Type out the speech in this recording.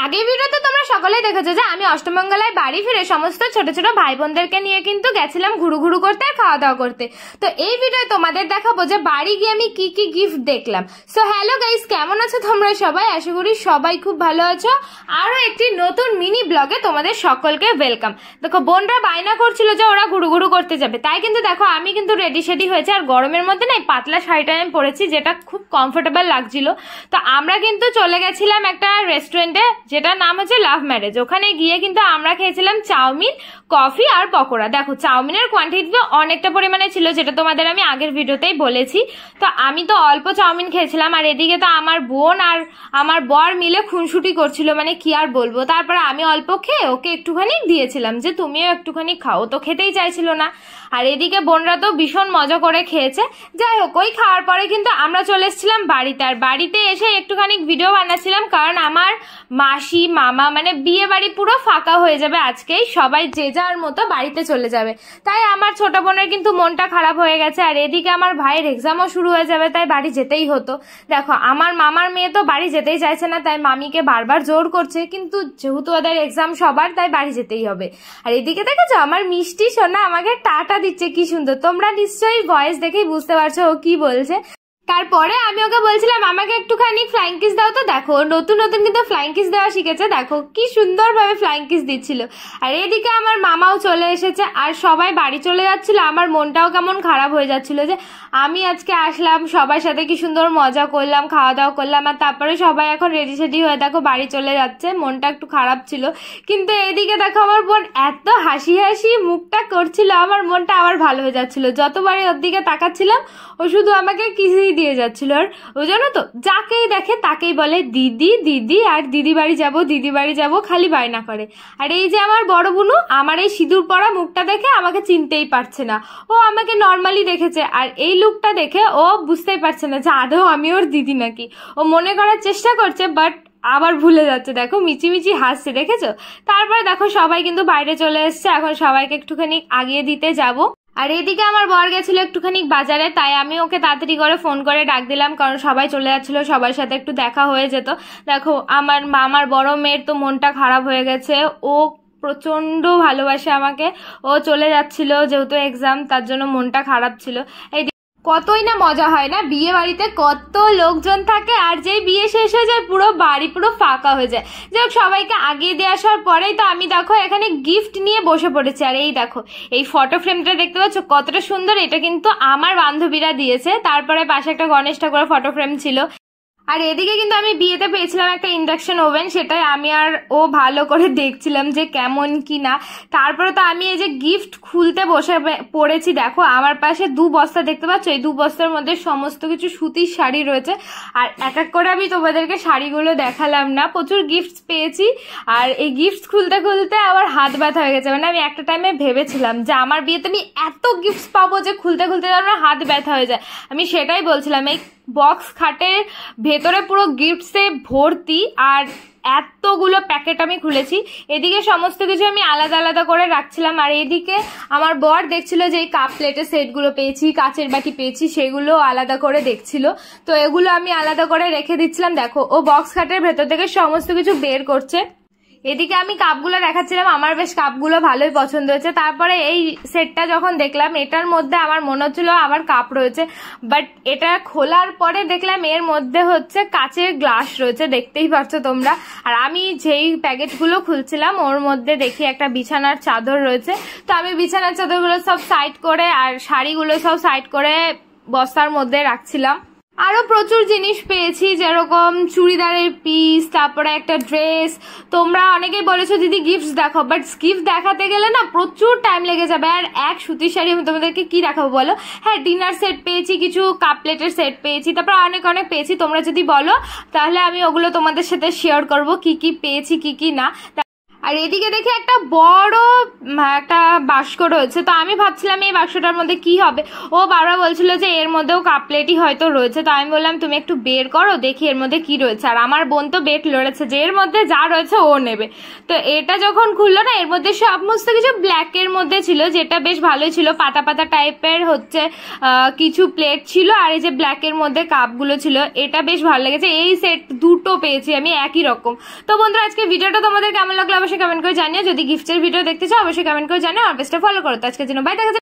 আগের ভিডিওতে তোমরা সকলেই দেখেছো যে আমি অষ্টমঙ্গলায় বাড়ি ফিরে সমস্ত ছোট ছোট ভাই বোনদেরকে নিয়ে কিন্তু গেছিলাম ঘুরু ঘুরু করতে আর খাওয়া দাওয়া করতে। তো এই ভিডিওতে তোমাদের দেখাবো যে বাড়ি গিয়ে আমি কি কি গিফট দেখলাম। সো হ্যালো গাইস, কেমন আছো তোমরা সবাই? আশা করি সবাই খুব ভালো আছো। আরো একটি নতুন মিনি ব্লগে তোমাদের সকলকে ওয়েলকাম। দেখো, বোনরা বায়না করছিল যে ওরা ঘুরু ঘুরু করতে যাবে, তাই কিন্তু দেখো আমি কিন্তু রেডি শেডি হয়েছে আর গরমের মধ্যে না পাতলা শাড়িটা আমি পরেছি, যেটা খুব কমফোর্টেবল লাগছিল। তো আমরা কিন্তু চলে গেছিলাম একটা রেস্টুরেন্টে, যেটার নাম হচ্ছে লাভ ম্যারেজ। ওখানে গিয়ে কিন্তু আমরা খেয়েছিলাম চাউমিন, কফি আর পকোড়া। দেখো, চাউমিনের কোয়ান্টিটি অনেকটা পরিমাণে ছিল, যেটা তোমাদের আমি আগের ভিডিওতেই বলেছি। তো আমি তো অল্প চাউমিন খেয়েছিলাম, আর এদিকে তো আমার বোন আর আমার বর মিলে খুনসুটি করছিল, মানে কি আর বলবো। তারপরে আমি অল্প খেয়ে ওকে একটুখানি দিয়েছিলাম যে তুমিও একটুখানি খাও, তো খেতেই চাইছিল না। আর এদিকে বোনরা তো ভীষণ মজা করে খেয়েছে। যাই হোক, ওই খাওয়ার পরে কিন্তু আমরা চলে এসেছিলাম বাড়িতে। আর বাড়িতে এসে একটুখানি ভিডিও বানাচ্ছিলাম, কারণ আমার মাসি মামা মানে বিয়ে বাড়ি পুরো ফাঁকা হয়ে যাবে আজকেই, সবাই যে যার মতো বাড়িতে চলে যাবে। তাই আমার ছোট বোনের কিন্তু মনটা খারাপ হয়ে গেছে। আর এদিকে আমার ভাইয়ের এক্সামও শুরু হয়ে যাবে, তাই বাড়ি যেতেই হতো। দেখো, আমার মামার মেয়ে তো বাড়ি যেতেই চাইছে না, তাই মামিকে বারবার জোর করছে, কিন্তু যেহেতু ওদের এক্সাম সবার, তাই বাড়ি যেতেই হবে। আর এদিকে দেখেছো আমার মিষ্টি সোনা আমাকে টাটা দিচ্ছে, কি সুন্দর। তোমরা নিশ্চয়ই ভয়েস দেখেই বুঝতে পারছো ও কি বলছে। তারপরে আমি ওকে বলছিলাম আমাকে একটুখানি ফ্লাইং কিস দাও। তো দেখো, নতুন নতুন কিন্তু ফ্লাইং কিস দেওয়া শিখেছে, দেখো কি সুন্দরভাবে ফ্লাইং কিস দিচ্ছিল। আর এদিকে আমার মামাও চলে এসেছে, আর সবাই বাড়ি চলে যাচ্ছিল। আমার মনটাও কেমন খারাপ হয়ে যাচ্ছিল যে আমি আজকে আসলাম, সবার সাথে কি সুন্দর মজা করলাম, খাওয়া দাওয়া করলাম, আর তারপরে সবাই এখন রেডি সেডি হয়ে দেখো বাড়ি চলে যাচ্ছে। মনটা একটু খারাপ ছিল, কিন্তু এদিকে দেখো আমার বোন এত হাসি হাসি মুখটা করছিল, আমার মনটা আবার ভালো হয়ে যাচ্ছিল। যতবারই ওর দিকে তাকাচ্ছিলাম ও শুধু আমাকে কিসই দিয়ে যাচ্ছিল। আর ও জানো তো, যাকেই দেখে তাকেই বলে দিদি দিদি, আর দিদি বাড়ি যাবো দিদি বাড়ি যাবো, খালি বায়না করে। আর এই যে আমার বড় বোনু, আমার এই সিঁদুর পরা মুখটা দেখে আমাকে চিনতেই পারছে না। ও আমাকে নর্মালি দেখেছে, আর এই লুকটা দেখে ও বুঝতেই পারছে না যে আদৌ আমি ওর দিদি নাকি। ও মনে করার চেষ্টা করছে, বাট আবার ভুলে যাচ্ছে। দেখো মিচিমিচি হাসছে, দেখেছো? তারপরে দেখো সবাই কিন্তু বাইরে চলে এসছে, এখন সবাইকে একটুখানি আগিয়ে দিতে যাব। আর এদিকে আমার বর গেছিল একটুখানি বাজারে, তাই আমি ওকে তাড়াতাড়ি করে ফোন করে ডাক দিলাম, কারণ সবাই চলে যাচ্ছিল, সবার সাথে একটু দেখা হয়ে যেত। দেখো আমার বড় মেয়ের তো মনটা খারাপ হয়ে গেছে, ও প্রচন্ড ভালোবাসে আমাকে। ও চলে যাচ্ছিল, যেহেতু এক্সাম, তার জন্য মনটা খারাপ ছিল। এই কতই না মজা হয় না বিয়ে বাড়িতে, কত লোকজন থাকে, আর যেই বিয়ে শেষ হয়ে যায় পুরো বাড়ি পুরো ফাঁকা হয়ে যায়। যাই হোক, সবাইকে আগিয়ে দিয়ে আসার পরেই তো আমি দেখো এখানে গিফট নিয়ে বসে পড়েছি। আর এই দেখো এই ফটো ফ্রেমটা দেখতে পাচ্ছ কতটা সুন্দর, এটা কিন্তু আমার বান্ধবীরা দিয়েছে। তারপরে পাশে একটা গণেশ ঠাকুরের ফটো ফ্রেম ছিল। আর এদিকে কিন্তু আমি বিয়েতে পেয়েছিলাম একটা ইন্ডাকশন ওভেন, সেটাই আমি আর ও ভালো করে দেখছিলাম যে কেমন কি না। তারপরে তো আমি এই যে গিফট খুলতে বসে পড়েছি। দেখো আমার পাশে 2 বস্তা দেখতে পাচ্ছ, এই 2 বস্তার মধ্যে সমস্ত কিছু সুতির শাড়ি রয়েছে। আর এক এক করে আমি তোমাদেরকে শাড়িগুলো দেখালাম না, প্রচুর গিফট পেয়েছি। আর এই গিফট খুলতে খুলতে আমার হাত ব্যথা হয়ে গেছে। মানে আমি একটা টাইমে ভেবেছিলাম যে আমার বিয়েতে আমি এত গিফট পাবো যে খুলতে খুলতে আমার হাত ব্যথা হয়ে যায়। আমি সেটাই বলছিলাম, এই বক্স খাটের ভেতরে পুরো গিফটসে ভর্তি, আর এতগুলো প্যাকেট আমি খুলেছি। এদিকে সমস্ত কিছু আমি আলাদা আলাদা করে রাখছিলাম, আর এদিকে আমার বর দেখছিল যে এই কাপ প্লেটের সেটগুলো পেয়েছি, কাচের বাটি পেয়েছি, সেগুলো আলাদা করে দেখছিল। তো এগুলো আমি আলাদা করে রেখে দিচ্ছিলাম। দেখো ও বক্স খাটের ভেতর থেকে সমস্ত কিছু বের করছে। এদিকে আমি কাপগুলো দেখাচ্ছিলাম, আমার বেশ কাপগুলো ভালোই পছন্দ হয়েছে। তারপরে এই সেটটা যখন দেখলাম, এটার মধ্যে আমার মনে হচ্ছিল আবার কাপ রয়েছে, বাট এটা খোলার পরে দেখলাম এর মধ্যে হচ্ছে কাচের গ্লাস রয়েছে, দেখতেই পাচ্ছো তোমরা। আর আমি যেই প্যাকেটগুলো খুলছিলাম ওর মধ্যে দেখি একটা বিছানার চাদর রয়েছে। তো আমি বিছানার চাদরগুলো সব সাইড করে আর শাড়িগুলো সব সাইড করে বস্তার মধ্যে রাখছিলাম। আরো প্রচুর জিনিস পেয়েছি, যেরকম চুড়িদারের পিস, তারপরে একটা ড্রেস। তোমরা অনেকেই বলেছো দিদি গিফট দেখাও, বাট গিফট দেখাতে গেলে না প্রচুর টাইম লেগে যাবে। আর এক সুতির শাড়ি আমি তোমাদেরকে কি দেখাবো বলো? হ্যাঁ, ডিনার সেট পেয়েছি, কিছু কাপ প্লেটের সেট পেয়েছি, তারপর অনেক অনেক পেয়েছি। তোমরা যদি বলো তাহলে আমি ওগুলো তোমাদের সাথে শেয়ার করবো কি কি পেয়েছি কি কি না। আর এদিকে দেখি একটা বড় একটা বাস্ক রয়েছে। তো আমি ভাবছিলাম এই বাক্সটার মধ্যে কি হবে, ও বারবার বলছিল যে এর মধ্যেও কাপপ্লেটই হয়তো রয়েছে। তো আমি বললাম তুমি একটু বের করো দেখি এর মধ্যে কি রয়েছে। আর আমার বোন তো বেট লড়েছে যে এর মধ্যে যা রয়েছে ও নেবে। তো এটা যখন খুললো না, এর মধ্যে সমস্ত কিছু ব্ল্যাকের মধ্যে ছিল, যেটা বেশ ভালোই ছিল। পাতা পাতা টাইপের হচ্ছে কিছু প্লেট ছিল, আর এই যে ব্ল্যাকের মধ্যে কাপগুলো ছিল, এটা বেশ ভালো লেগেছে। এই সেট দুটো পেয়েছি আমি একই রকম। তো বন্ধুরা আজকে ভিডিওটা তোমাদের কেমন লাগলো অবশ্যই কমেন্ট করে জানিও। যদি গিফটের ভিডিও দেখতে চাও অবশ্যই কমেন্ট করে জানিও। আর বেস্টটা ফলো করো। তো আজকের জন্য বাই, দেখা যাচ্ছে।